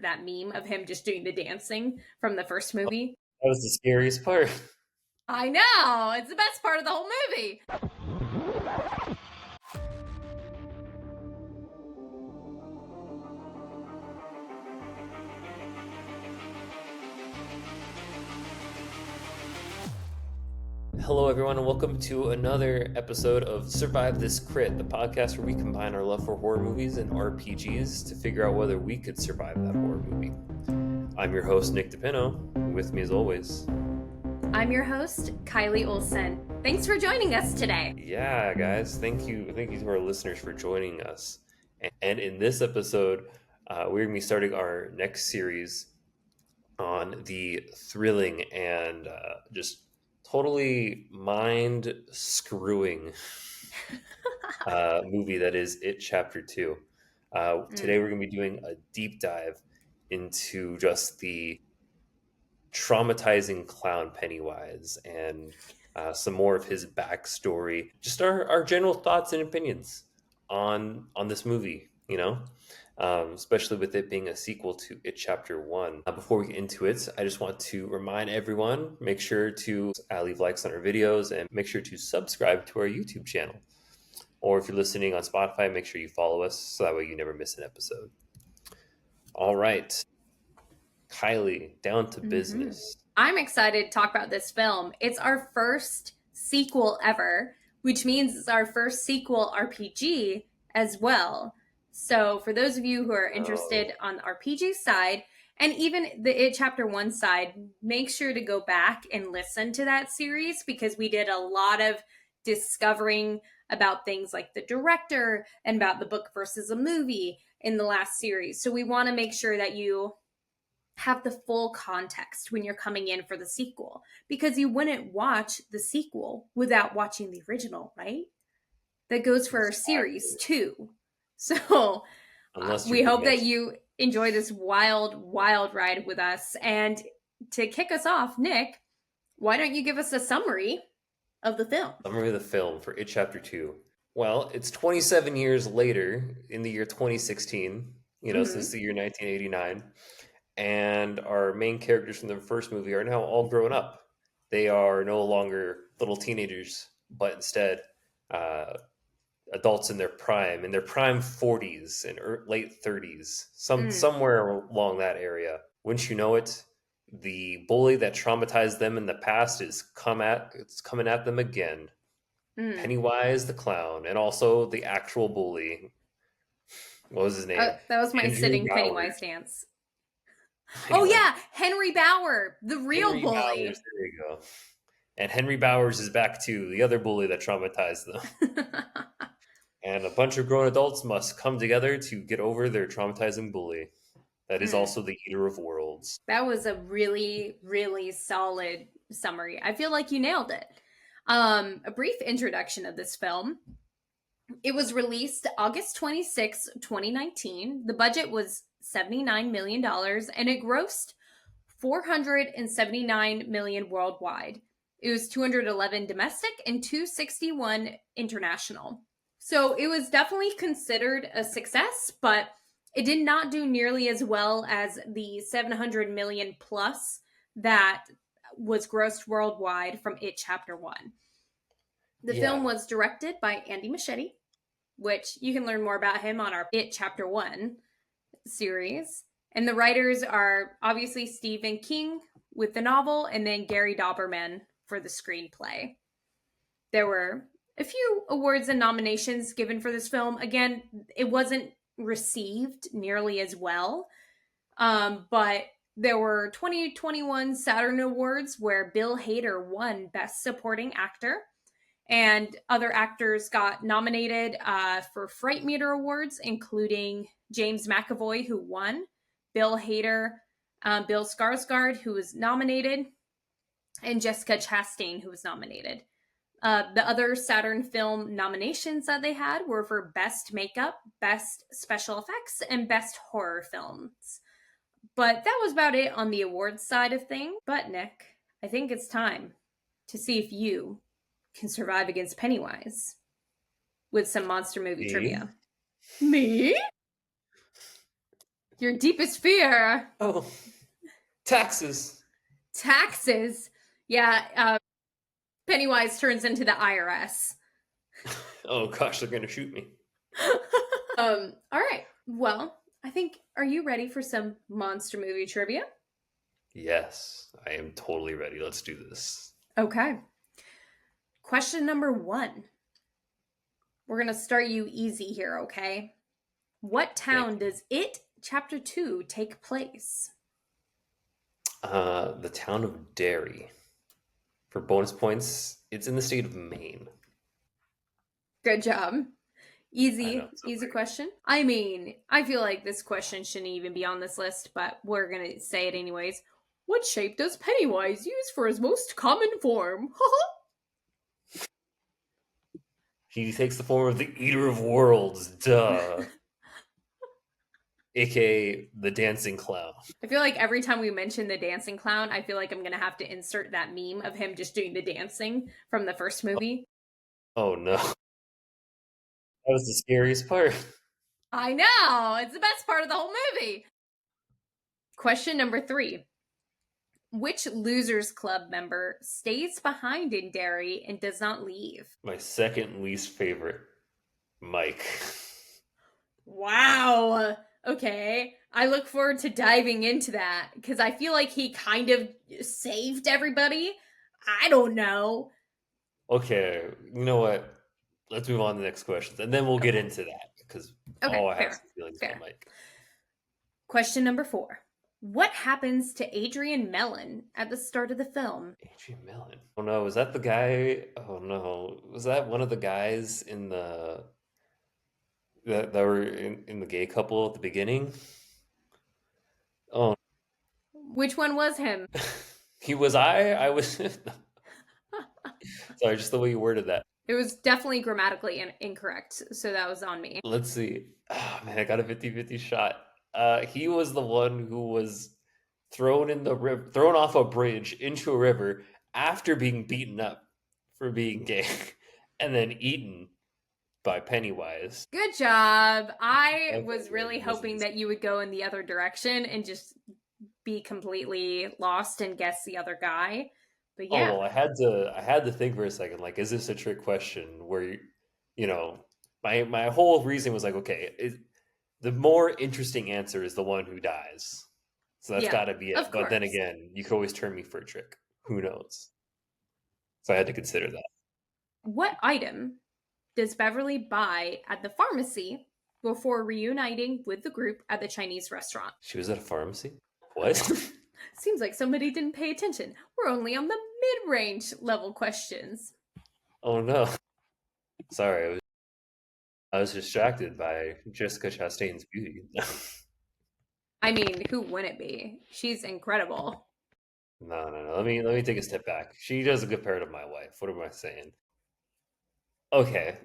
that meme of him just doing the dancing from the first movie. That was the scariest part. I know! It's the best part of the whole movie! Hello, everyone, and welcome to another episode of Survive This Crit, the podcast where we combine our love for horror movies and RPGs to figure out whether we could survive that horror movie. I'm your host, Nick DePino, and with me as always. I'm your host, Kylie Olson. Thanks for joining us today. Yeah, guys, thank you to our listeners for joining us. And in this episode, we're going to be starting our next series on the thrilling and just totally mind-screwing movie that is It Chapter 2. Today we're going to be doing a deep dive into just the traumatizing clown Pennywise and some more of his backstory, just our general thoughts and opinions on this movie, especially with it being a sequel to It Chapter 1. Before we get into it, I just want to remind everyone, make sure to leave likes on our videos and make sure to subscribe to our YouTube channel. Or if you're listening on Spotify, make sure you follow us so that way you never miss an episode. All right. Kylie, down to business. I'm excited to talk about this film. It's our first sequel ever, which means it's our first sequel RPG as well. So for those of you who are interested on the RPG side, and even the It Chapter 1 side, make sure to go back and listen to that series because we did a lot of discovering about things like the director and about the book versus a movie in the last series. So we want to make sure that you have the full context when you're coming in for the sequel, because you wouldn't watch the sequel without watching the original, right? That goes for our series too. So we hope that you enjoy this wild, wild ride with us. And to kick us off, Nick, why don't you give us a summary of the film? Summary of the film for It Chapter 2. Well, it's 27 years later in the year 2016, since the year 1989. And our main characters from the first movie are now all grown up. They are no longer little teenagers, but instead adults in their prime 40s and late 30s, somewhere along that area. Wouldn't you know it, the bully that traumatized them in the past is coming at them again. Pennywise the clown, and also the actual bully. What was his name? That was my sitting Pennywise dance. Anyway. Oh yeah, Henry Bauer, the real bully. Bowers, there you go. And Henry Bowers is back too, the other bully that traumatized them. And a bunch of grown adults must come together to get over their traumatizing bully. That is also the Eater of Worlds. That was a really, really solid summary. I feel like you nailed it. A brief introduction of this film. It was released August 26, 2019. The budget was $79 million, and it grossed $479 million worldwide. It was 211 domestic and 261 international. So it was definitely considered a success, but it did not do nearly as well as the 700 million plus that was grossed worldwide from It Chapter 1. The film was directed by Andy Muschietti, which you can learn more about him on our It Chapter 1 series. And the writers are obviously Stephen King with the novel, and then Gary Dauberman for the screenplay. There were a few awards and nominations given for this film. Again, it wasn't received nearly as well, but there were 2021 Saturn Awards where Bill Hader won Best Supporting Actor, and other actors got nominated for Fright Meter Awards, including James McAvoy, who won, Bill Hader, Bill Skarsgård, who was nominated, and Jessica Chastain, who was nominated. The other Saturn film nominations that they had were for Best Makeup, Best Special Effects, and Best Horror Films. But that was about it on the awards side of things. But Nick, I think it's time to see if you can survive against Pennywise with some monster movie trivia. Me? Your deepest fear. Oh, taxes. Taxes. Yeah, Pennywise turns into the IRS. Oh gosh, they're gonna shoot me. All right. Well, I think, are you ready for some monster movie trivia? Yes, I am totally ready. Let's do this. Okay. Question number 1. We're going to start you easy here, okay? What Thank town does It Chapter 2 take place? you. The town of Derry. For bonus points, it's in the state of Maine. Good job. I know. Easy question. I mean, I feel like this question shouldn't even be on this list, but we're going to say it anyways. What shape does Pennywise use for his most common form? He takes the form of the Eater of Worlds, duh. AKA the Dancing Clown. I feel like every time we mention the dancing clown, I feel like I'm going to have to insert that meme of him just doing the dancing from the first movie. Oh no. That was the scariest part. I know! It's the best part of the whole movie! Question number 3. Which Losers Club member stays behind in Derry and does not leave? My second least favorite, Mike. Wow! Okay. I look forward to diving into that because I feel like he kind of saved everybody. I don't know. Okay, you know what? Let's move on to the next questions, and then we'll get into that because Okay, I have fair. some feelings Fair. about Mike. Question number 4. What happens to Adrian Mellon at the start of the film? Adrian Mellon. Oh no, was that the guy? Oh no, was that one of the guys in the that were in the gay couple at the beginning? Oh, Which one was him? he was. I was. Sorry, just the way you worded that. It was definitely grammatically incorrect, so that was on me. Let's see. Oh man, I got a 50-50 shot. He was the one who was thrown in the river, thrown off a bridge into a river after being beaten up for being gay, and then eaten by Pennywise. Good job. I Okay, was really this hoping is- that you would go in the other direction and just be completely lost and guess the other guy. But Oh yeah, well, I had to think for a second. Like, is this a trick question? Where you know, my whole reason was like, okay, the more interesting answer is the one who dies. So that's yeah, got to be it. of But then course. again, you could always turn me for a trick. Who knows? So I had to consider that. What item does Beverly buy at the pharmacy before reuniting with the group at the Chinese restaurant? She was at a pharmacy? What? Seems like somebody didn't pay attention. We're only on the mid-range level questions. Oh no. Sorry, I was distracted by Jessica Chastain's beauty. I mean, who wouldn't be? She's incredible. No. Let me take a step back. She does a good part of my wife. What am I saying? Okay.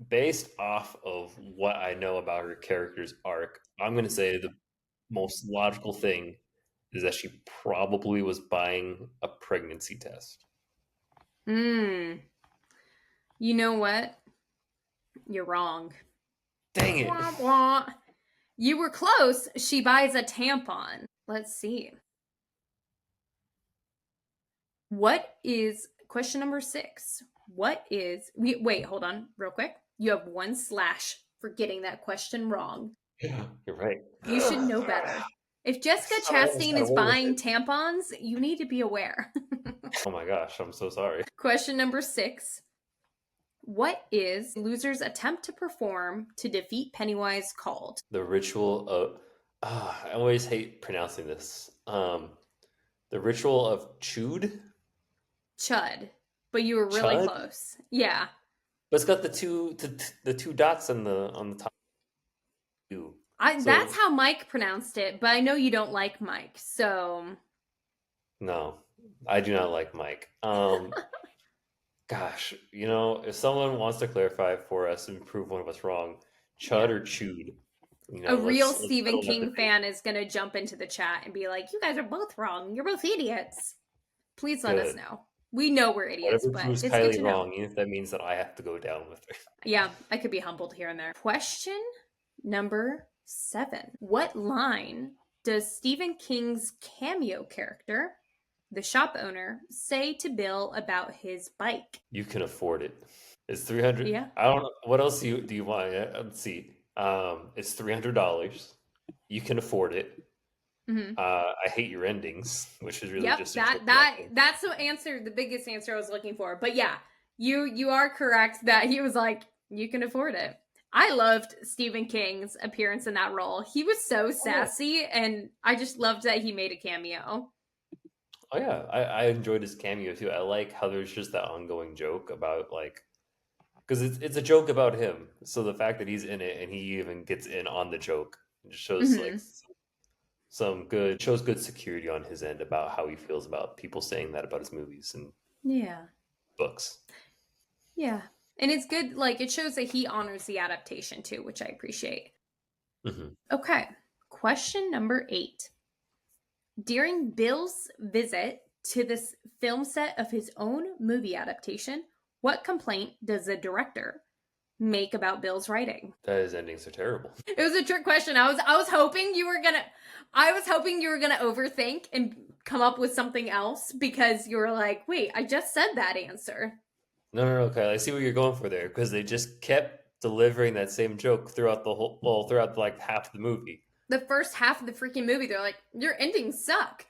Based off of what I know about her character's arc, I'm gonna say the most logical thing is that she probably was buying a pregnancy test. Hmm. You know what? You're wrong. Dang it. Wah, wah. You were close. She buys a tampon. Let's see. What is question number 6? What is wait, hold on, real quick. You have 1 slash for getting that question wrong. You're right. You should know better. If Jessica Chastain is buying tampons, you need to be aware. Oh my gosh, I'm so sorry. Question number 6. What is loser's attempt to perform to defeat Pennywise called? The ritual of I always hate pronouncing this. The ritual of Chud? Chud. But you were really Chud? close. Yeah. But it's got the two dots on the top. So, That's how Mike pronounced it, but I know you don't like Mike, so no, I do not like Mike. Gosh, if someone wants to clarify for us and prove one of us wrong, Chud or Chewed, a real let's Stephen settle that King debate. fan is going to jump into the chat and be like, you guys are both wrong. You're both idiots. Please let us Good. know. We know we're idiots, Whatever but proves it's good to Kylie know. wrong, even if that means that I have to go down with her. Yeah, I could be humbled here and there. Question number 7. What line does Stephen King's cameo character, the shop owner, say to Bill about his bike? You can afford it. It's 300. Yeah. I don't know. What else do you want? Let's see. It's $300. You can afford it. Mm-hmm. I hate your endings, which is really Yep, just a that joke about that them. that's the answer, the biggest answer I was looking for. But yeah, you are correct that he was like, you can afford it. I loved Stephen King's appearance in that role. He was so Oh yeah. sassy, and I just loved that he made a cameo. Oh yeah. I enjoyed his cameo too. I like how there's just that ongoing joke about like because it's a joke about him. So the fact that he's in it and he even gets in on the joke just shows like Mm-hmm. some good shows good security on his end about how he feels about people saying that about his movies and Yeah, books. yeah, and it's good. Like it shows that he honors the adaptation too, which I appreciate. Hmm. Okay, question number 8. During Bill's visit to this film set of his own movie adaptation, what complaint does the director make about Bill's writing? That his endings are terrible. It was a trick question. I was hoping you were gonna overthink and come up with something else because you were like, wait, I just said that answer. No, Kyle. I see what you're going for there because they just kept delivering that same joke throughout the whole, well, throughout like half the movie. The first half of the freaking movie, they're like, your endings suck.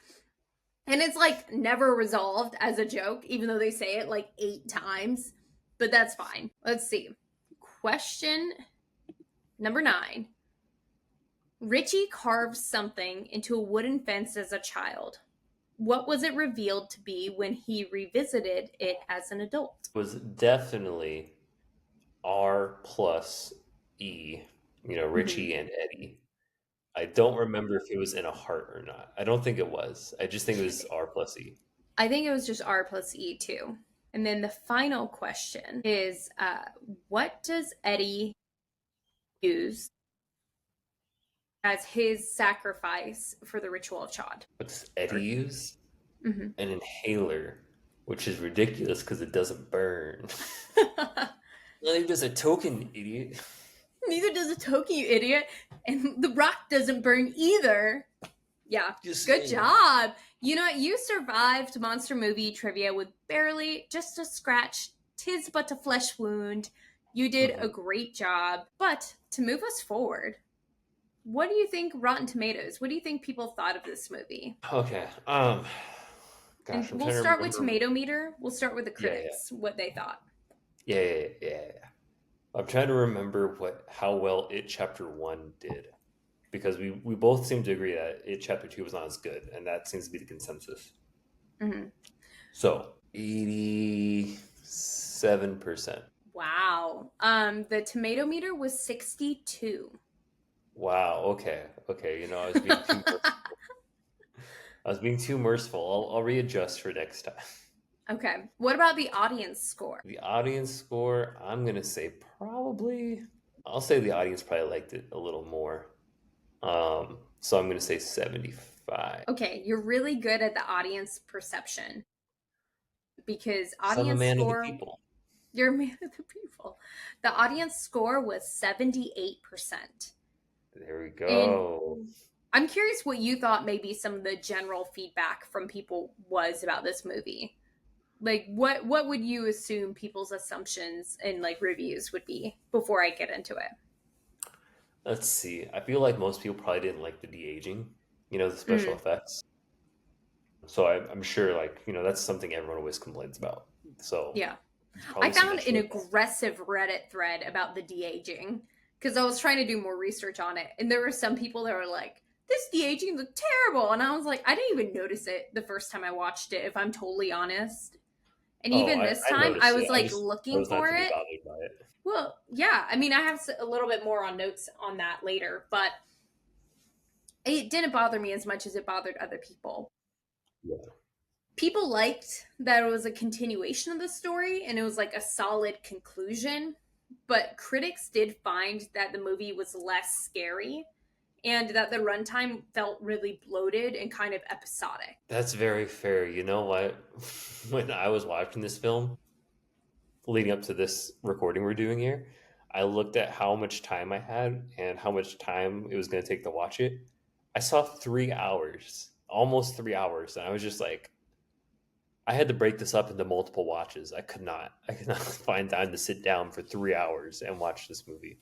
And it's like never resolved as a joke, even though they say it like 8 times. But that's fine. Let's see. Question number 9. Richie carves something into a wooden fence as a child. What was it revealed to be when he revisited it as an adult? Was definitely R plus E. Mm-hmm. Richie and Eddie. I don't remember if it was in a heart or not. I don't think it was. I just think it was R plus E. I think it was just R plus E too. And then the final question is what does Eddie use as his sacrifice for the ritual of Chod? What does Eddie use? Mm-hmm. An inhaler, which is ridiculous because it doesn't burn. Neither does a token, idiot. Neither does a token, you idiot. And the rock doesn't burn either. Yeah, Just good saying. job. You know, you survived monster movie trivia with barely just a scratch. Tis but a flesh wound. You did a Mhm. great job. But to move us forward, what do you think Rotten Tomatoes? What do you think people thought of this movie? Okay. And Gosh, I'm we'll trying to start with remember. Tomato Meter. We'll start with the Yeah, yeah, critics, what they thought. yeah. I'm trying to remember how well It Chapter One did because we both seem to agree that It Chapter Two was not as good, and that seems to be the consensus. Mm-hmm. So 87%. Wow. The Tomato Meter was 62. Wow. Okay. I was being too merciful. I was being too merciful. I'll readjust for next time. Okay. What about the audience score? The audience score, I'm gonna say probably. I'll say the audience probably liked it a little more. So I'm gonna say 75. Okay, you're really good at the audience perception because 'Cause I'm a audience man of the score, people. you're a man of the people. The audience score was 78%. There we And go. I'm curious what you thought maybe some of the general feedback from people was about this movie. Like what would you assume people's assumptions and like reviews would be before I get into it? Let's see. I feel like most people probably didn't like the de-aging, the special Mm, effects. So I'm sure, that's something everyone always complains about. So yeah. it's I probably some found an mention of that. aggressive Reddit thread about the de-aging because I was trying to do more research on it, and there were some people that were like, "This de-aging looked terrible," and I was like, "I didn't even notice it the first time I watched it, if I'm totally honest." And Oh, even I, this I time, I noticed it. was I like just looking chose not for to be it. bothered by it. Well, yeah, I mean, I have a little bit more on notes on that later, but it didn't bother me as much as it bothered other people. Yeah. People liked that it was a continuation of the story and it was like a solid conclusion, but critics did find that the movie was less scary and that the runtime felt really bloated and kind of episodic. That's very fair. You know what? When I was watching this film, leading up to this recording we're doing here, I looked at how much time I had and how much time it was going to take to watch it. I saw 3 hours, almost 3 hours, and I was just like, I had to break this up into multiple watches. I could not find time to sit down for 3 hours and watch this movie.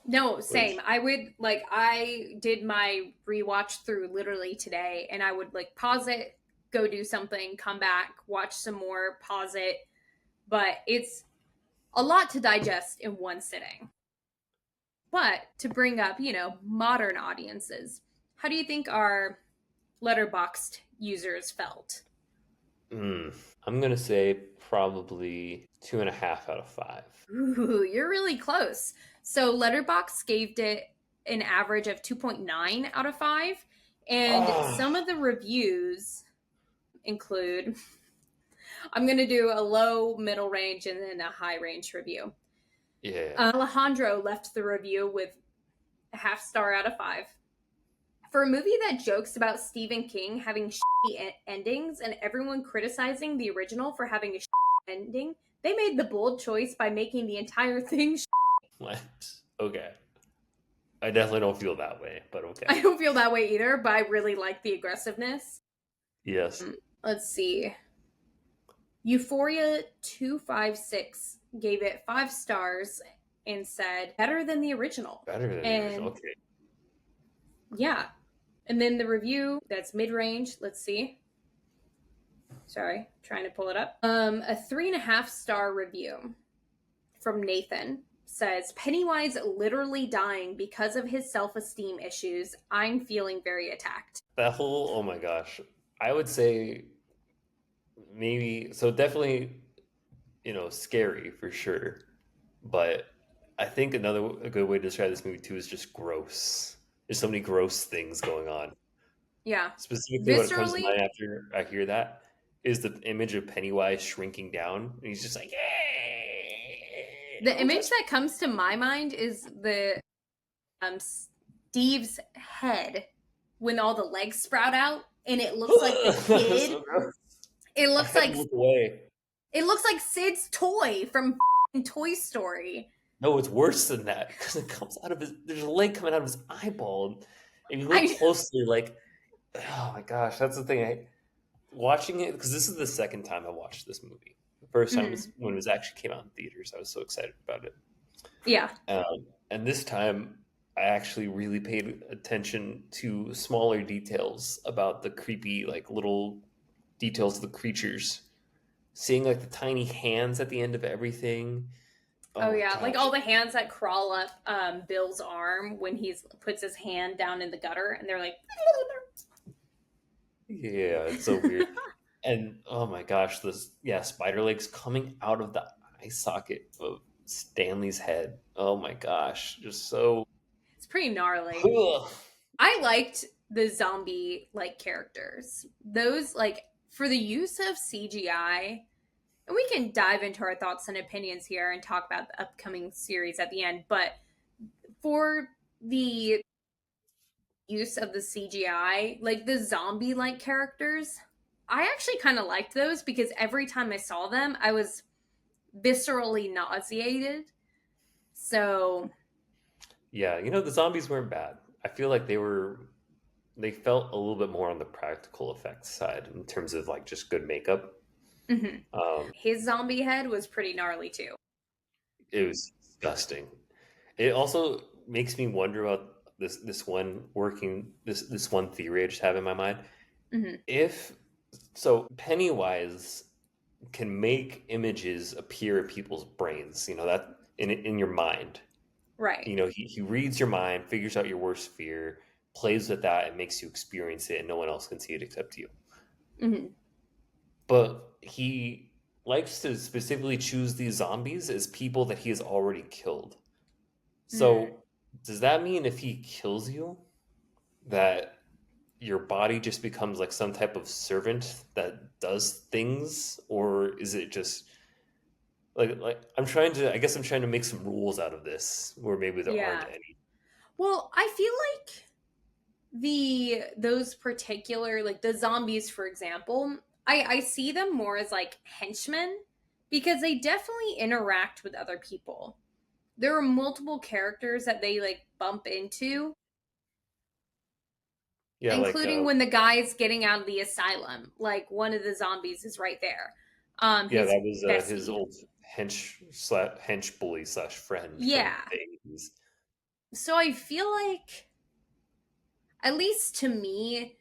No, same. Which, I did my rewatch through literally today, and I would like pause it, go do something, come back, watch some more, pause it. But it's a lot to digest in one sitting. But to bring up, modern audiences, how do you think our letterboxed users felt? mm, I'm gonna say probably 2.5 out of 5. Ooh, you're really close. So Letterbox gave it an average of 2.9 out of 5. And Oh, some of the reviews include I'm going to do a low, middle range, and then a high range review. yeah. Alejandro left the review with a half star out of 5. For a movie that jokes about Stephen King having shitty endings and everyone criticizing the original for having a shitty ending, they made the bold choice by making the entire thing What? Okay. I definitely don't feel that way, but okay. I don't feel that way either, but I really like the aggressiveness. Yes. Let's see. Euphoria 256 gave it 5 stars and said better than the original. Better than the original. And Okay. yeah. And then the review that's mid range, let's see. Sorry, trying to pull it up. A 3.5 star review from Nathan says Pennywise literally dying because of his self-esteem issues. I'm feeling very attacked. That whole, oh my gosh. I would say maybe, so definitely, scary for sure. But I think a good way to describe this movie too is just gross. There's so many gross things going on. Yeah. Specifically, what comes to Viscerally, mind after I hear that is the image of Pennywise shrinking down, and he's just like, "Hey, the don't image touch that comes to my mind is the Steve's head when all the legs sprout out and it me." looks like the That was kid. so gross. It I looks had to like look away. Sid's toy from Toy Story. No, it's worse than that because it comes out of his. There's a leg coming out of his eyeball, and if you look I closely, like, oh my gosh, that's the thing. Watching it because this is the second time I watched this movie. The first time was when it was actually came out in theaters. I was so excited about it. yeah. And this time, I actually really paid attention to smaller details about the creepy, like little details of the creatures. Seeing like the tiny hands at the end of everything. Oh Oh my yeah, like gosh. all the hands that crawl up Bill's arm when he puts his hand down in the gutter, and they're like, Yeah, it's so weird. And oh my gosh, this spider legs coming out of the eye socket of Stanley's head. Oh my gosh, just so. it's pretty gnarly. Ugh. I liked the zombie like characters. Those like for the use of CGI, and we can dive into our thoughts and opinions here and talk about the upcoming series at the end, but for the use of the CGI, like the zombie like characters, I actually kind of liked those because every time I saw them, I was viscerally nauseated. So, Yeah, the zombies weren't bad. I feel like they felt a little bit more on the practical effects side in terms of like just good makeup. mhm. Um, His zombie head was pretty gnarly too. it was disgusting. It also makes me wonder about this one theory I just have in my mind. Hmm. If so, Pennywise can make images appear in people's brains. That in your mind. Right. He reads your mind, figures out your worst fear, plays with that, and makes you experience it, and no one else can see it except you. Hmm. But he likes to specifically choose these zombies as people that he has already killed. Mm. So, does that mean if he kills you, that your body just becomes like some type of servant that does things, or is it just like I guess I'm trying to make some rules out of this, where maybe there aren't Yeah. any. Well, I feel like those particular like the zombies, for example, I see them more as like henchmen because they definitely interact with other people. there are multiple characters that they like bump into, Yeah, like including when the guy's getting out of the asylum. Like one of the zombies is right there. yeah, His that was his bestie. old hench bully slash friend from Yeah. the 80s. So I feel like, at least to me,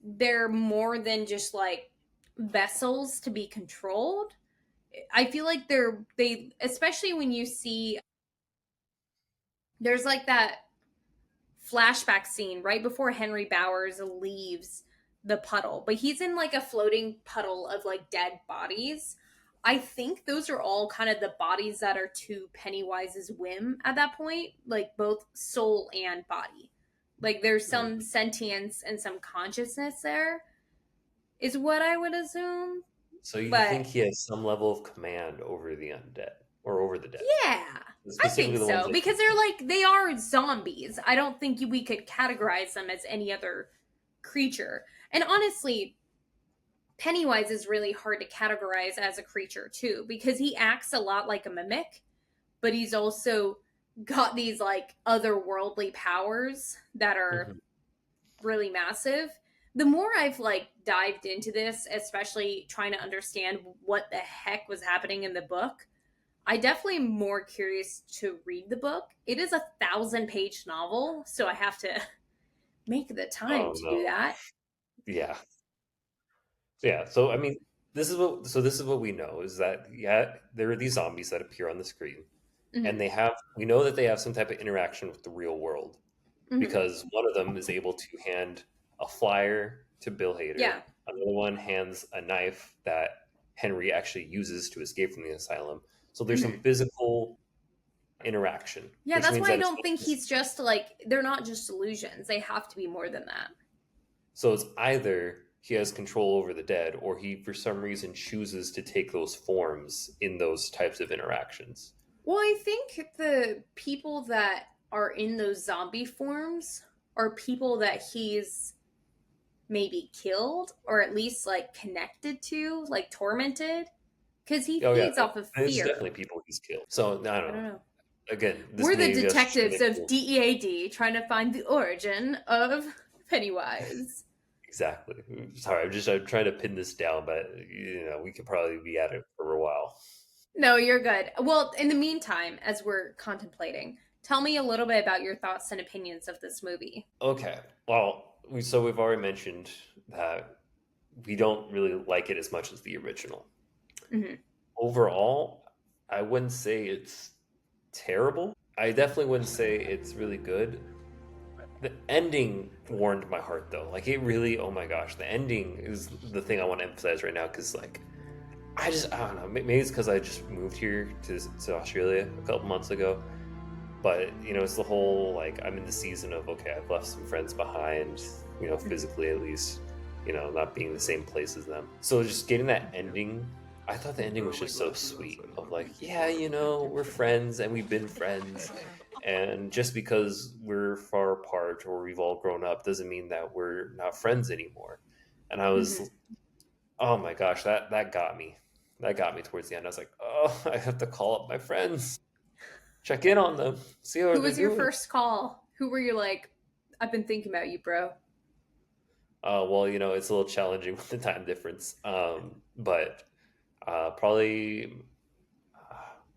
they're more than just like vessels to be controlled. I feel like they especially when you see there's like that flashback scene right before Henry Bowers leaves the puddle, but he's in like a floating puddle of like dead bodies. I think those are all kind of the bodies that are to Pennywise's whim at that point, like both soul and body. Like there's some Mm. sentience and some consciousness there, is what I would assume. So you But think he has some level of command over the undead or over the dead, yeah, I think specifically the ones so that because they're like they are zombies. I don't think we could categorize them as any other creature. And honestly, Pennywise is really hard to categorize as a creature too because he acts a lot like a mimic, but he's also got these like otherworldly powers that are Mhm. really massive. The more I've like dived into this, especially trying to understand what the heck was happening in the book, I definitely am more curious to read the book. It is 1,000-page novel, so I have to make the time Oh to do no. that. Yeah. Yeah. So I mean, this is what we know is that yeah, there are these zombies that appear on the screen, and Hmm. we know that they have some type of interaction with the real world Hmm. because one of them is able to hand a flyer to Bill Hader. Yeah. Another one hands a knife that Henry actually uses to escape from the asylum. So there's some Hmm. physical interaction, Yeah, which that's means why I that it's don't not think just he's just like they're not just illusions. They have to be more than that. so it's either he has control over the dead or he for some reason chooses to take those forms in those types of interactions. Well, I think the people that are in those zombie forms are people that he's maybe killed or at least like connected to, like tormented, because he Oh yeah, feeds off of there's fear. definitely people he's killed. So I don't I know. don't know. Again, this We're the may be just detectives of extremely DEAD trying to find the origin of Pennywise. exactly. Sorry, I'm trying to pin this down, but we could probably be at it for a while. No, you're good. Well, in the meantime, as we're contemplating, tell me a little bit about your thoughts and opinions of this movie. Okay. Well, we've already mentioned that we don't really like it as much as the original. Hmm. Overall, I wouldn't say it's terrible. I definitely wouldn't say it's really good. The ending warmed my heart though. Like it really, oh my gosh, the ending is the thing I want to emphasize right now because like I don't know. Maybe it's because I just moved here to Australia a couple months ago. But it's the whole like I'm in the season of okay, I've left some friends behind, Hmm. physically at least, not being in the same place as them. So just getting that ending, I thought the ending was just so sweet. Of like, yeah, we're friends and we've been friends, and just because we're far apart or we've all grown up doesn't mean that we're not friends anymore. And I Hmm. was oh my gosh, that got me. That got me towards the end. I was like, oh, I have to call up my friends, check in on them, see how Who they're was your doing. first call? Who were you like, I've been thinking about you, bro? Well, it's a little challenging with the time difference. But probably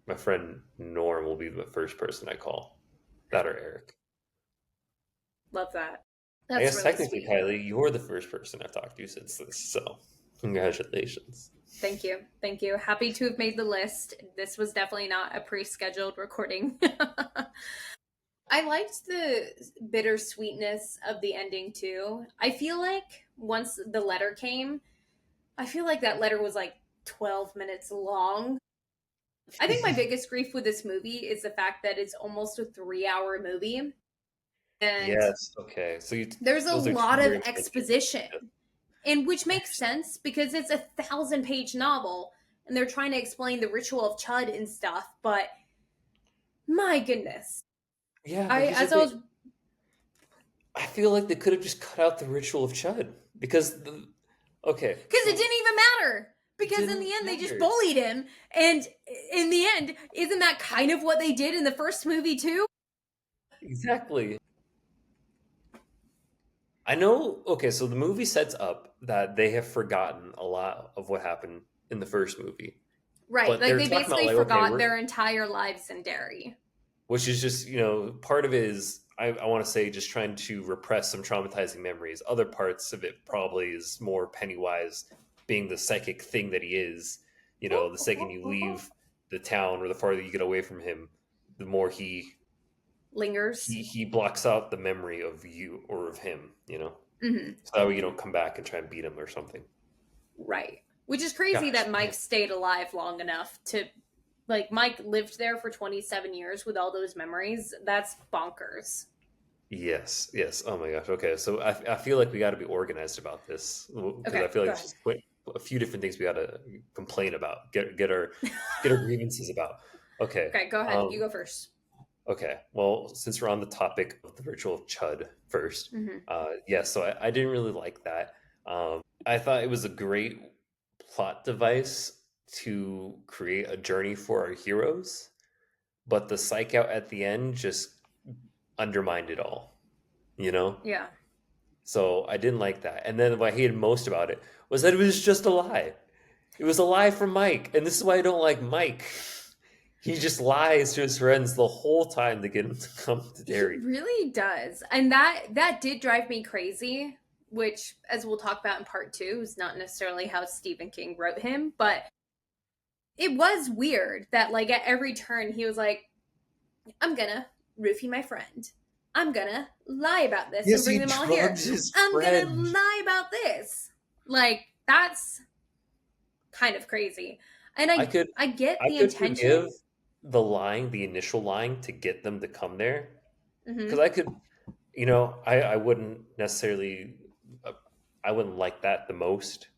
my friend Norm will be the first person I call. That or Eric. Love that. I That's guess really technically, sweet. Kylie, you're the first person I've talked to since this. So, congratulations. Thank you. Thank you. Happy to have made the list. This was definitely not a pre scheduled recording. I liked the bittersweetness of the ending too. I feel like once the letter came, I feel like that letter was like 12 minutes long. I think my biggest grief with this movie is the fact that it's almost a 3-hour movie. And Yes. Okay. So there's a those are two lot of very important things. exposition, and which makes sense because it's a 1,000-page novel and they're trying to explain the ritual of Chud and stuff. But my goodness, Yeah, but I here's the as I thing. was I feel like they could have just cut out the ritual of Chud because okay, because it so didn't even matter. It Because in the didn't end, they just matter. bullied him. And in the end, isn't that kind of what they did in the first movie, too? Exactly. I know. Okay, so the movie sets up that they have forgotten a lot of what happened in the first movie, Right. but Like, they're they talking about basically like, okay, forgot we're their entire lives in Derry. which is just part of it is I want to say just trying to repress some traumatizing memories. Other parts of it probably is more Pennywise being the psychic thing that he is. The second you leave the town or the farther you get away from him, the more he Lingers. he he blocks out the memory of you or of him. Hmm. So that way you don't come back and try and beat him or something. Right. Which is crazy Gosh, that man. Mike stayed alive long enough to. Like, Mike lived there for 27 years with all those memories. That's bonkers. Yes, yes. Oh my gosh. Okay, so I feel like we got to be organized about this because I Okay, feel like go it's ahead. just a few different things we got to complain about, get our grievances about. Okay. Okay, go ahead. You go first. Okay. Well, since we're on the topic of the ritual Chud first, Hmm. yeah. So I didn't really like that. I thought it was a great plot device to create a journey for our heroes, but the psych out at the end just undermined it all. You know. Yeah. So I didn't like that. And then what I hated most about it was that it was just a lie. It was a lie from Mike. And this is why I don't like Mike. He just lies to his friends the whole time to get him to come to He Derry. really does. And that did drive me crazy, which, as we'll talk about in part two, is not necessarily how Stephen King wrote him, but it was weird that, like, at every turn he was like, I'm gonna roofie my friend. I'm gonna lie about this and Yes, bring he them all here. drugged his I'm gonna friend. lie about this. Like, that's kind of crazy. And I I could I get I the could forgive intention. the initial lying to get them to come there. Because Hmm. I could, I wouldn't necessarily, uh, I wouldn't like that the most,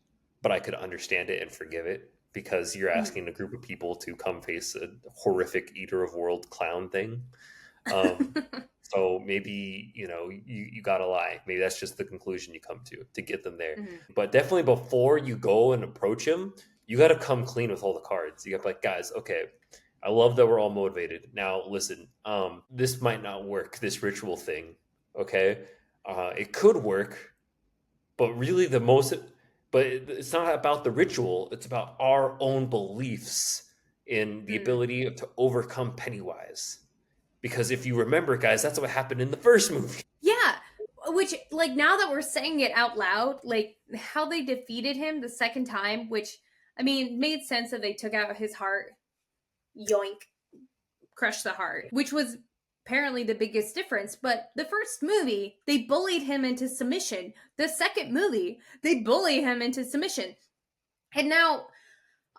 but I could understand it and forgive it because you're asking a group of people to come face a horrific eater of world clown thing. Um, so maybe, you gotta lie. Maybe that's just the conclusion you come to get them there. Hmm. But definitely before you go and approach him, you gotta come clean with all the cards. You gotta be like, guys, okay, I love that we're all motivated. Now, listen, this might not work, this ritual thing. Okay, it could work, but really, it's not about the ritual. It's about our own beliefs in the Mm. ability to overcome Pennywise. Because if you remember, guys, that's what happened in the first movie. Yeah. Which, like, now that we're saying it out loud, like, how they defeated him the second time, which, I mean, made sense that they took out his heart. Yoink. Crushed the heart. Which was apparently the biggest difference. But the first movie, they bullied him into submission. The second movie, they bully him into submission. And now,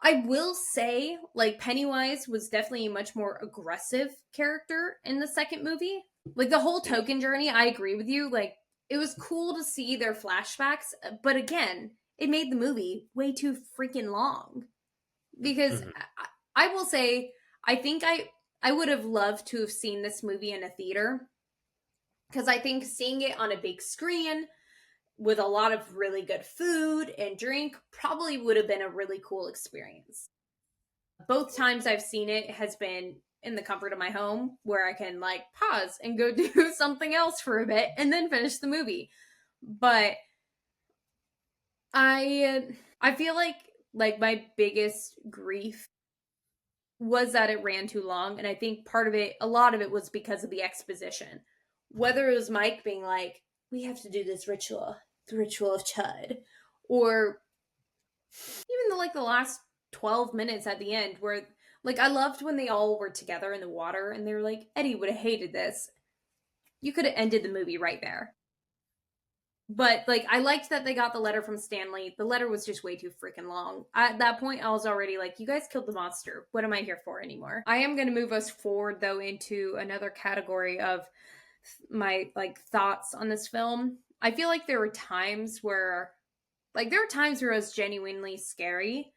I will say, like, Pennywise was definitely a much more aggressive character in the second movie. Like, the whole Yeah. token journey, I agree with you. Like, it was cool to see their flashbacks, but again, it made the movie way too freaking long. Because Mhm. I will say, I think I would have loved to have seen this movie in a theater. Because I think seeing it on a big screen with a lot of really good food and drink probably would have been a really cool experience. Both times I've seen it has been in the comfort of my home where I can, like, pause and go do something else for a bit and then finish the movie. But I feel like my biggest grief was that it ran too long, and I think a lot of it was because of the exposition. Whether it was Mike being like, "We have to do this ritual, the ritual of Chud," or even the last 12 minutes at the end where, like, I loved when they all were together in the water and they were like, Eddie would have hated this. You could have ended the movie right there. But, like, I liked that they got the letter from Stanley. The letter was just way too freaking long. At that point, I was already like, you guys killed the monster. What am I here for anymore? I am going to move us forward, though, into another category of my, like, thoughts on this film. I feel like there were times where, there were times where it was genuinely scary,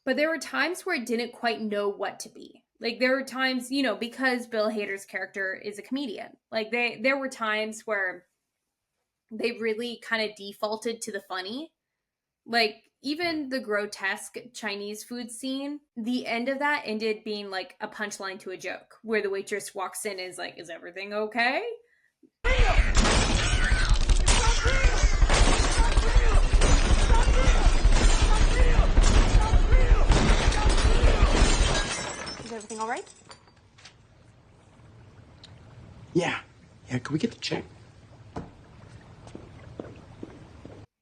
but there were times where it didn't quite know what to be. Like, there were times, because Bill Hader's character is a comedian. Like, there were times where they really kind of defaulted to the funny. Like, even the grotesque Chinese food scene, the end of that ended being like a punchline to a joke, where the waitress walks in and is like, "Is everything okay?" Is everything all right? Yeah. Yeah, can we get the check?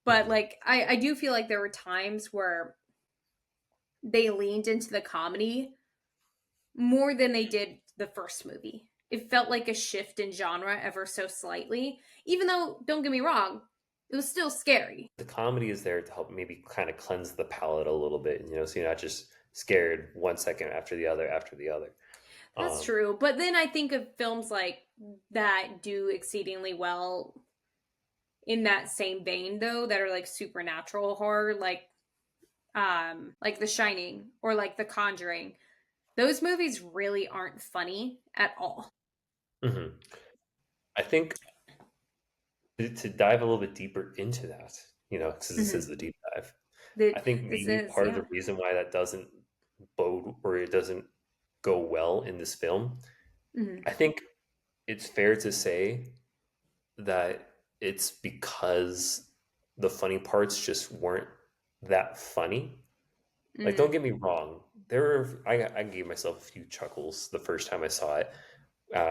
But like, I do feel like there were times where they leaned into the comedy more than they did the first movie. It felt like a shift in genre ever so slightly, even though, don't get me wrong, it was still scary. The comedy is there to help maybe kind of cleanse the palate a little bit, so you're not just scared 1 second after the other after the other. That's Um, true. But then I think of films like that do exceedingly well in that same vein though, that are like supernatural horror, like The Shining or like The Conjuring. Those movies really aren't funny at all. mhm. I think to dive a little bit deeper into that, because this Mm-hmm. is the deep dive, The, I think this maybe is, part of yeah. the reason why that doesn't bode or it doesn't go well in this film, Mm-hmm. I think it's fair to say that it's because the funny parts just weren't that funny. Like, Mm-hmm. don't get me wrong, I gave myself a few chuckles the first time I saw it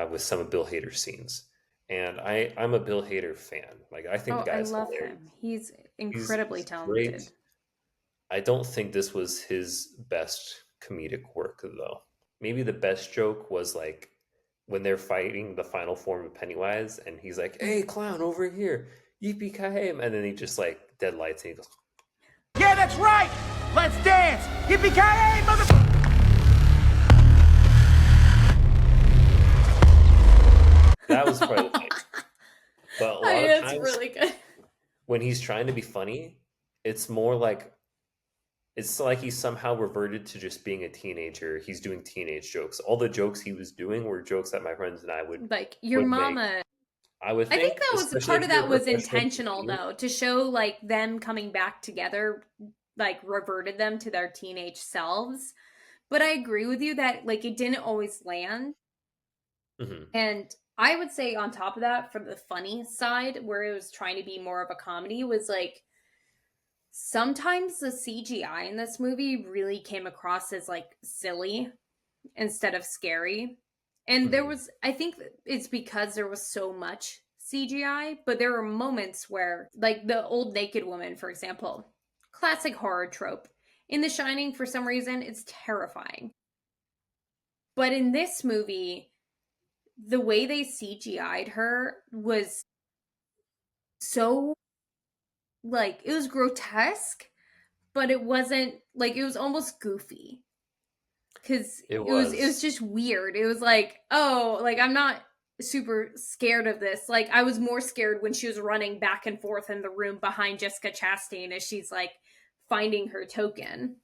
with some of Bill Hader's scenes, and I'm a Bill Hader fan. Like, I think the Oh, I guy is love hilarious. him. He's He's incredibly he's great. talented. I don't think this was his best comedic work, though. Maybe the best joke was like when they're fighting the final form of Pennywise, and he's like, "Hey, Mm-hmm. clown, over here, yippee ki and then he just like dead lights, and he goes, Yeah, that's right! Let's dance! Yippee-ki-yay, mother... "That was probably the funniest." But a I lot mean, of that's times really good. when he's trying to be funny, it's more like it's like he somehow reverted to just being a teenager. He's doing teenage jokes. All the jokes he was doing were jokes that my friends and I would Like your would make. mama. I would I think think, that was especially part if of you're that a was professional intentional comedian. though, to show like them coming back together, like reverted them to their teenage selves. But I agree with you that like it didn't always land. Mhm. And I would say on top of that, for the funny side, where it was trying to be more of a comedy, was like sometimes the CGI in this movie really came across as like silly instead of scary. And there Mhm. was, I think it's because there was so much CGI, but there were moments where, like the old naked woman, for example, classic horror trope. In The Shining, for some reason, it's terrifying. But in this movie, the way they CGI'd her was so, like, it was grotesque, but it wasn't, like, it was almost goofy. Because It it was was. just weird. It was like, oh, like I'm not super scared of this. Like I was more scared when she was running back and forth in the room behind Jessica Chastain as she's like finding her token.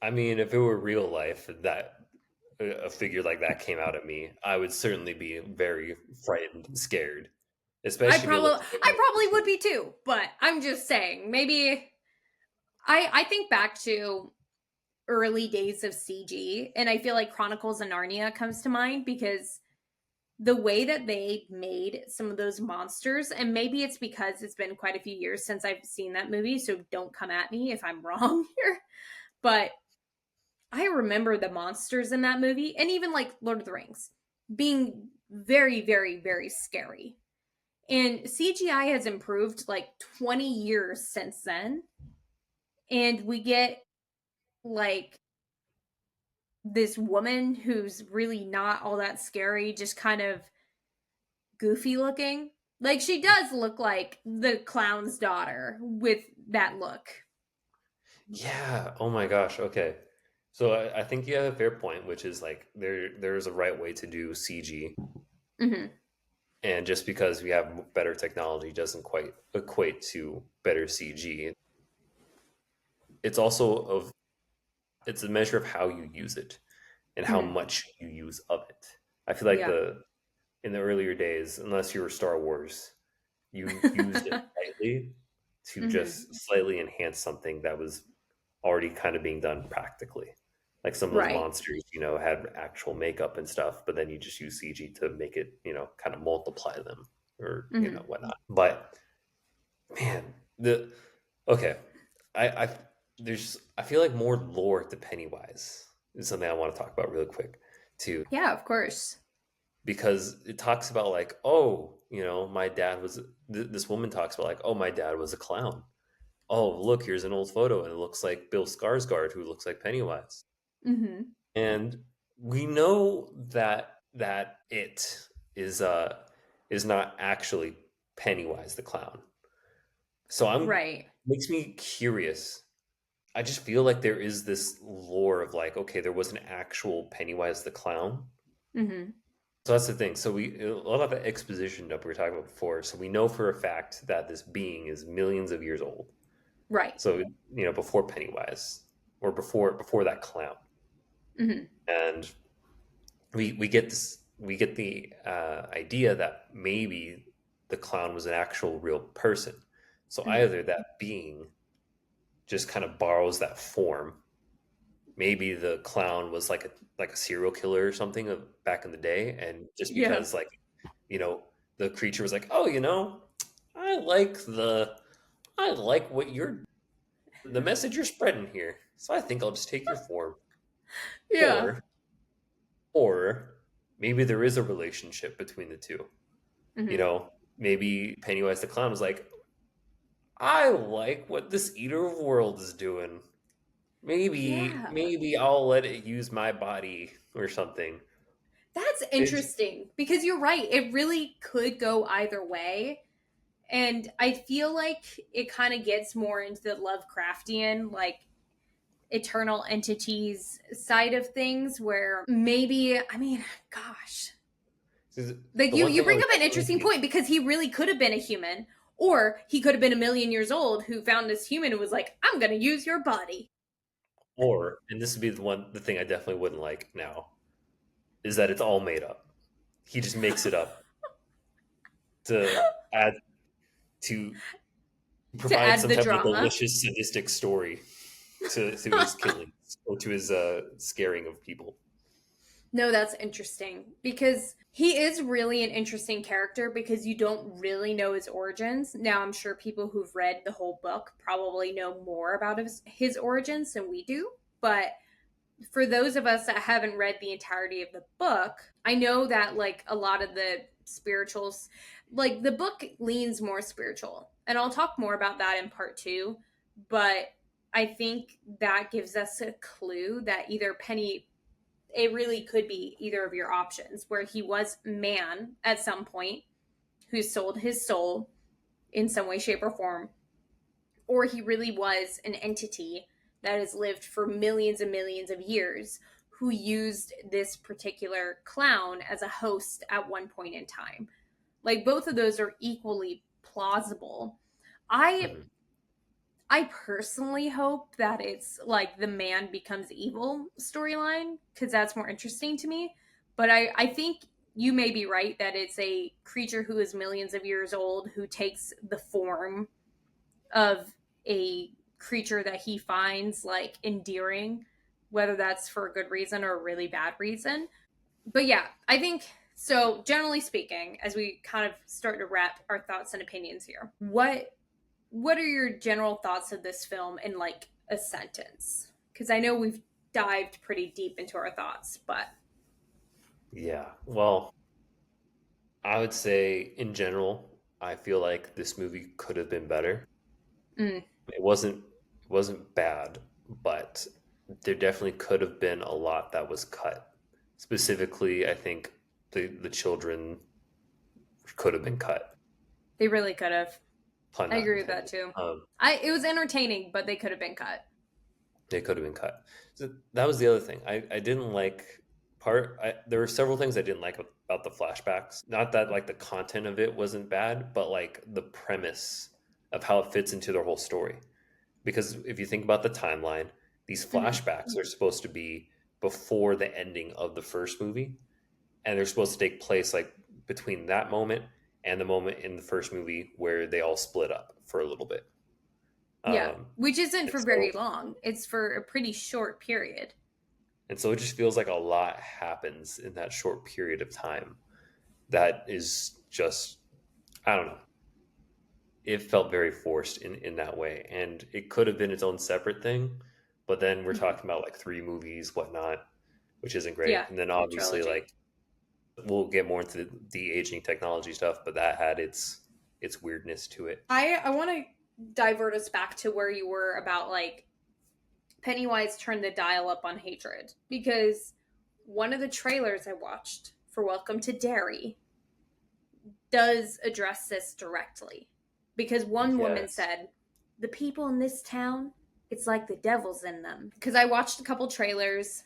I mean, if it were real life, that a figure like that came out at me, I would certainly be very frightened, and scared, I especially if it probably looks I different. probably would be too, but I'm just saying maybe I think back to early days of CG and I feel like Chronicles of Narnia comes to mind because the way that they made some of those monsters, and maybe it's because it's been quite a few years since I've seen that movie, so don't come at me if I'm wrong here. But I remember the monsters in that movie, and even like Lord of the Rings, being very, very, very scary. And CGI has improved like 20 years since then. And we get like this woman who's really not all that scary, just kind of goofy looking. Like she does look like the clown's daughter with that look. Yeah. Oh my gosh. Okay. So I think you have a fair point, which is like there's a right way to do CG, Mm-hmm. and just because we have better technology doesn't quite equate to better CG. It's also of it's a measure of how you use it and how Mm-hmm. much you use of it. I feel like Yeah. the in the earlier days, unless you were Star Wars, you used it lightly. to just slightly enhance something that was already kind of being done practically. Like some of those Right. monsters, had actual makeup and stuff, but then you just use CG to make it, kind of multiply them or, whatnot. But man, okay. I I feel like more lore to Pennywise is something I want to talk about really quick too, Yeah, of course. because it talks about like, oh, my dad was this woman talks about like, oh, my dad was a clown. Oh, look, here's an old photo and it looks like Bill Skarsgård, who looks like Pennywise. And we know that it is not actually Pennywise the clown. So Right. makes me curious. I just feel like there is this lore of like, okay, there was an actual Pennywise the clown. So that's the thing. So a lot of the exposition that we were talking about before. So we know for a fact that this being is millions of years old. Right. So before Pennywise or before that clown, and we get the idea that maybe the clown was an actual real person. So either that being just kind of borrows that form. Maybe the clown was like a serial killer or something back in the day, and just Yeah. because the creature was like, oh, I like what the message you're spreading here, so I think I'll just take your form. Yeah. Or maybe there is a relationship between the two. Maybe Pennywise the clown was like, I like what this Eater of World is doing. Maybe I'll let it use my body or something. That's interesting because you're right. It really could go either way. And I feel like it kind of gets more into the Lovecraftian, like eternal entities side of things, where maybe, I mean, gosh. Like you bring up an interesting point, because he really could have been a human, or he could have been a million years old who found this human and was like, I'm going to use your body. Or, and this would be the thing I definitely wouldn't like now, is that it's all made up. He just makes it up to provide some type of delicious sadistic story to his killing or to his scaring of people. No, that's interesting, because he is really an interesting character, because you don't really know his origins. Now, I'm sure people who've read the whole book probably know more about his origins than we do. But for those of us that haven't read the entirety of the book, I know that like a lot of the spirituals, like the book leans more spiritual. And I'll talk more about that in part 2. But I think that gives us a clue that either it really could be either of your options, where he was man at some point who sold his soul in some way, shape, or form, or he really was an entity that has lived for millions and millions of years, who used this particular clown as a host at one point in time. Like, both of those are equally plausible. I personally hope that it's like the man becomes evil storyline, because that's more interesting to me. But I think you may be right that it's a creature who is millions of years old, who takes the form of a creature that he finds like endearing, whether that's for a good reason or a really bad reason. But yeah, I think so. Generally speaking, as we kind of start to wrap our thoughts and opinions here, what are your general thoughts of this film in like a sentence? Because I know we've dived pretty deep into our thoughts, but yeah, well, I would say in general, I feel like this movie could have been better. It wasn't bad, but there definitely could have been a lot that was cut. Specifically, I think the children could have been cut. They really could have. Pun I not agree with intended. that too. It was entertaining, but they could have been cut. They could have been cut. So that was the other thing. I didn't like there were several things I didn't like about the flashbacks. Not that like the content of it wasn't bad, but like the premise of how it fits into their whole story. Because if you think about the timeline, these flashbacks are supposed to be before the ending of the first movie, and they're supposed to take place like between that moment and the moment in the first movie where they all split up for a little bit. Yeah, which isn't And for so, very long. It's for a pretty short period. and so it just feels like a lot happens in that short period of time. That is just, I don't know. It felt very forced in that way, and it could have been its own separate thing, but then we're Mhm. talking about like 3 movies, whatnot, which isn't great. Yeah, And then the obviously, trilogy. like, we'll get more into the aging technology stuff, but that had its weirdness to it. I want to divert us back to where you were about like Pennywise turned the dial up on hatred, because one of the trailers I watched for Welcome to Derry does address this directly. Because one woman Yes. said, "The people in this town, it's like the devil's in them." Because I watched a couple trailers.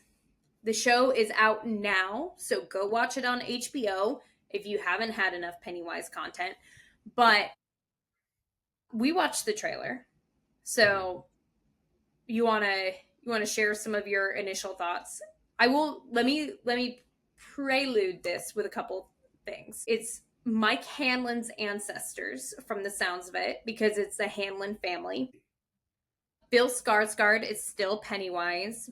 The show is out now, so go watch it on HBO if you haven't had enough Pennywise content. But we watched the trailer. So you want to share some of your initial thoughts? I will let me prelude this with a couple things. It's Mike Hanlon's ancestors from the sounds of it, because it's the Hanlon family. Bill Skarsgård is still Pennywise.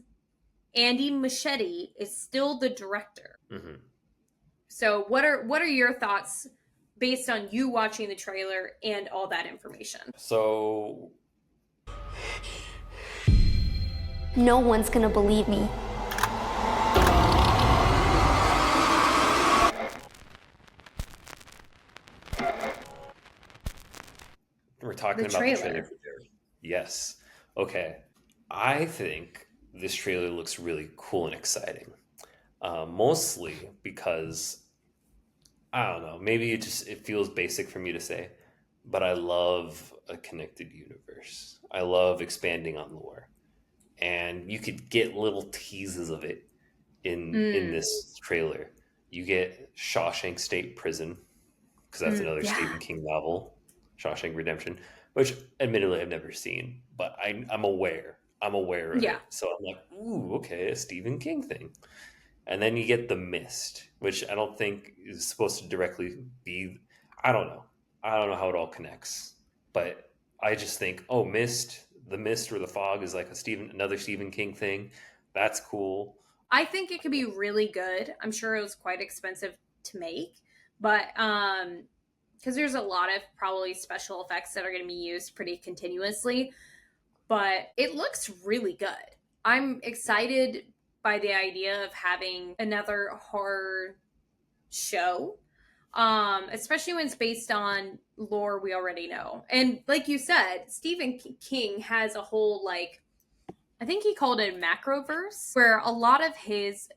Andy Muschietti is still the director. Hmm. So what are your thoughts based on you watching the trailer and all that information? So No one's gonna believe me. we're talking The about the trailer trailer. for Derry. Yes. Okay. I think this trailer looks really cool and exciting. Mostly because I don't know. Maybe it feels basic for me to say, but I love a connected universe. I love expanding on lore, and you could get little teases of it in Mm, this trailer. You get Shawshank State Prison, because that's another yeah. Stephen King novel, Shawshank Redemption, which admittedly I've never seen, but I'm aware. I'm aware of Yeah. it. So I'm like, ooh, okay, a Stephen King thing. And then you get The Mist, which I don't think is supposed to directly be. I don't know. I don't know how it all connects, but I just think, oh, Mist, The Mist or The Fog is like another Stephen King thing. That's cool. I think it could be really good. I'm sure it was quite expensive to make, but because there's a lot of probably special effects that are going to be used pretty continuously, but it looks really good. I'm excited by the idea of having another horror show, especially when it's based on lore we already know. And like you said, Stephen King has a whole, like, I think he called it macroverse, where a lot of his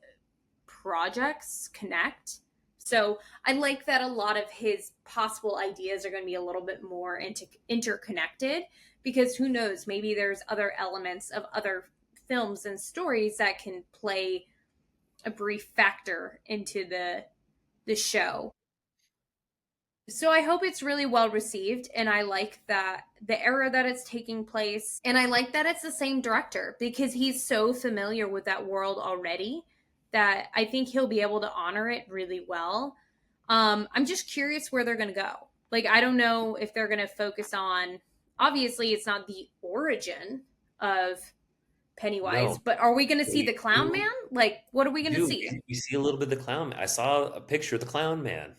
projects connect. So I like that a lot of his possible ideas are going to be a little bit more interconnected, because who knows, maybe there's other elements of other films and stories that can play a brief factor into the show. So I hope it's really well received, and I like that the era that it's taking place, and I like that it's the same director, because he's so familiar with that world already that I think he'll be able to honor it really well. I'm just curious where they're going to go. Like, I don't know if they're going to focus on, obviously it's not the origin of Pennywise, No, but are we going to see we the clown do. man? Like, what are we going to Do see? we see a little bit of the clown? I saw a picture of the clown man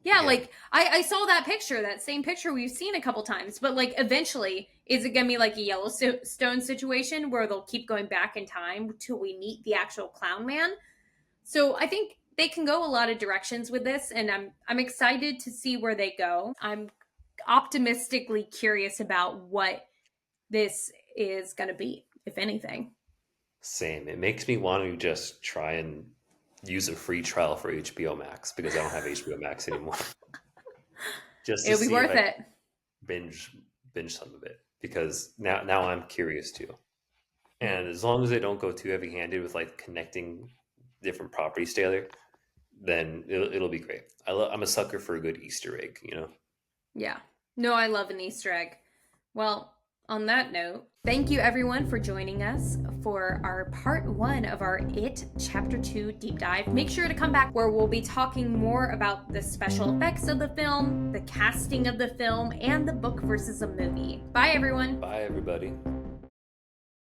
Yeah, again. like I saw that picture, that same picture we've seen a couple times, but like eventually, is it gonna be like a Yellowstone situation where they'll keep going back in time till we meet the actual clown man? So I think they can go a lot of directions with this, and I'm excited to see where they go. I'm optimistically curious about what this is gonna be, if anything. Same. It makes me want to just try and use a free trial for HBO Max because I don't have HBO Max anymore. Just to It'll be see if worth I it. binge binge some of it because now I'm curious too. And as long as they don't go too heavy handed with like connecting different properties together, then it'll be great. I'm a sucker for a good Easter egg, you know. Yeah. No, I love an Easter egg. Well, On that note, thank you everyone for joining us for our part 1 of our It Chapter 2 deep dive. Make sure to come back where we'll be talking more about the special effects of the film, the casting of the film, and the book versus a movie. Bye everyone. Bye, everybody.